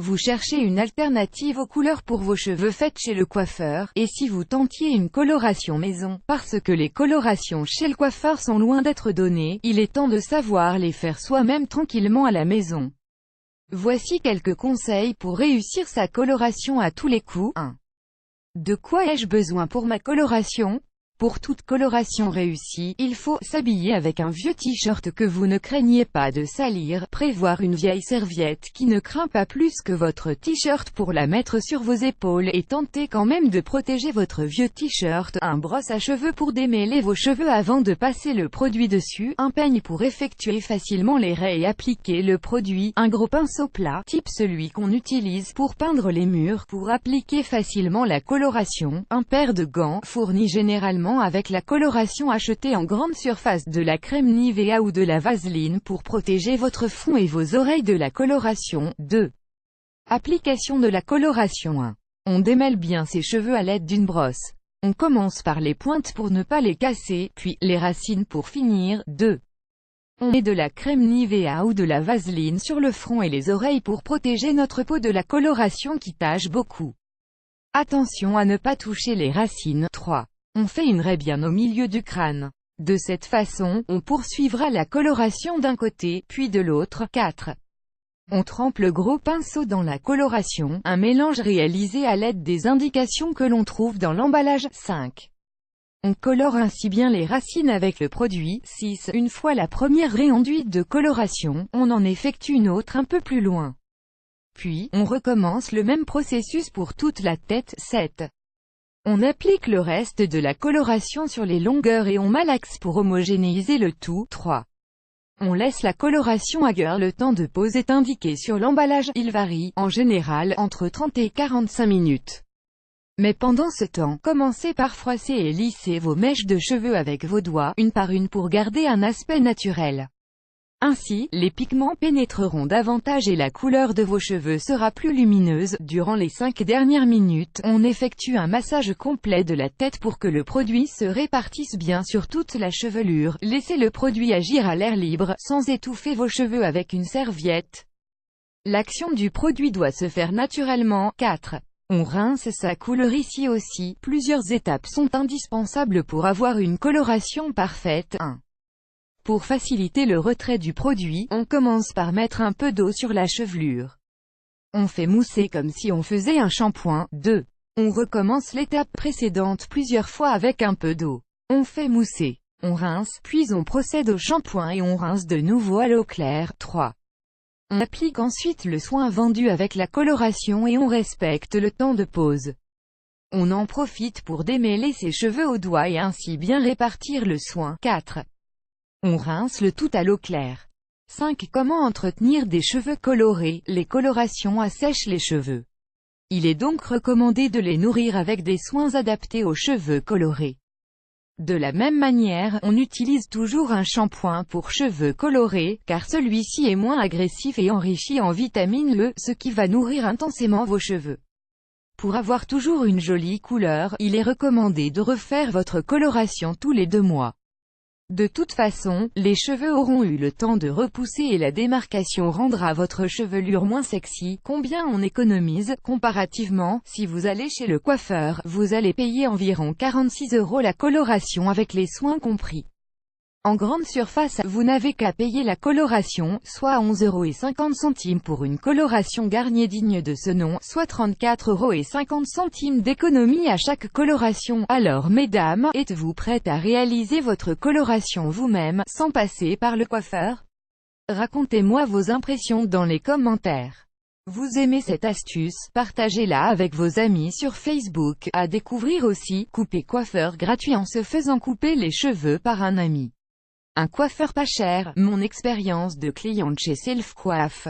Vous cherchez une alternative aux couleurs pour vos cheveux faites chez le coiffeur, et si vous tentiez une coloration maison, parce que les colorations chez le coiffeur sont loin d'être données, il est temps de savoir les faire soi-même tranquillement à la maison. Voici quelques conseils pour réussir sa coloration à tous les coups. 1. De quoi ai-je besoin pour ma coloration? Pour toute coloration réussie, il faut s'habiller avec un vieux t-shirt que vous ne craignez pas de salir, prévoir une vieille serviette qui ne craint pas plus que votre t-shirt pour la mettre sur vos épaules et tenter quand même de protéger votre vieux t-shirt, un brosse à cheveux pour démêler vos cheveux avant de passer le produit dessus, un peigne pour effectuer facilement les raies et appliquer le produit, un gros pinceau plat, type celui qu'on utilise pour peindre les murs, pour appliquer facilement la coloration, un paire de gants, fournis généralement avec la coloration achetée en grande surface, de la crème Nivea ou de la vaseline pour protéger votre front et vos oreilles de la coloration. 2. Application de la coloration. 1. On démêle bien ses cheveux à l'aide d'une brosse. On commence par les pointes pour ne pas les casser, puis les racines pour finir. 2. On met de la crème Nivea ou de la vaseline sur le front et les oreilles pour protéger notre peau de la coloration qui tache beaucoup. Attention à ne pas toucher les racines. 3. On fait une raie bien au milieu du crâne. De cette façon, on poursuivra la coloration d'un côté, puis de l'autre. 4. On trempe le gros pinceau dans la coloration, un mélange réalisé à l'aide des indications que l'on trouve dans l'emballage. 5. On colore ainsi bien les racines avec le produit. 6. Une fois la première raie enduite de coloration, on en effectue une autre un peu plus loin. Puis, on recommence le même processus pour toute la tête. 7. On applique le reste de la coloration sur les longueurs et on malaxe pour homogénéiser le tout. 3. On laisse la coloration aguer le temps de pose est indiqué sur l'emballage. Il varie, en général, entre 30 et 45 minutes. Mais pendant ce temps, commencez par froisser et lisser vos mèches de cheveux avec vos doigts, une par une pour garder un aspect naturel. Ainsi, les pigments pénétreront davantage et la couleur de vos cheveux sera plus lumineuse. Durant les 5 dernières minutes, on effectue un massage complet de la tête pour que le produit se répartisse bien sur toute la chevelure. Laissez le produit agir à l'air libre, sans étouffer vos cheveux avec une serviette. L'action du produit doit se faire naturellement. 4. On rince sa couleur ici aussi. Plusieurs étapes sont indispensables pour avoir une coloration parfaite. 1. Pour faciliter le retrait du produit, on commence par mettre un peu d'eau sur la chevelure. On fait mousser comme si on faisait un shampoing. 2. On recommence l'étape précédente plusieurs fois avec un peu d'eau. On fait mousser. On rince, puis on procède au shampoing et on rince de nouveau à l'eau claire. 3. On applique ensuite le soin vendu avec la coloration et on respecte le temps de pause. On en profite pour démêler ses cheveux au doigt et ainsi bien répartir le soin. 4. On rince le tout à l'eau claire. 5. Comment entretenir des cheveux colorés? Les colorations assèchent les cheveux. Il est donc recommandé de les nourrir avec des soins adaptés aux cheveux colorés. De la même manière, on utilise toujours un shampoing pour cheveux colorés, car celui-ci est moins agressif et enrichi en vitamine E, ce qui va nourrir intensément vos cheveux. Pour avoir toujours une jolie couleur, il est recommandé de refaire votre coloration tous les 2 mois. De toute façon, les cheveux auront eu le temps de repousser et la démarcation rendra votre chevelure moins sexy. Combien on économise? Comparativement, si vous allez chez le coiffeur, vous allez payer environ 46 € la coloration avec les soins compris. En grande surface, vous n'avez qu'à payer la coloration, soit 11,50 € pour une coloration Garnier digne de ce nom, soit 34,50 € d'économie à chaque coloration. Alors mesdames, êtes-vous prêtes à réaliser votre coloration vous-même, sans passer par le coiffeur? Racontez-moi vos impressions dans les commentaires. Vous aimez cette astuce? Partagez-la avec vos amis sur Facebook. À découvrir aussi, couper coiffeur gratuit en se faisant couper les cheveux par un ami. Un coiffeur pas cher, mon expérience de cliente chez Self Coiffe.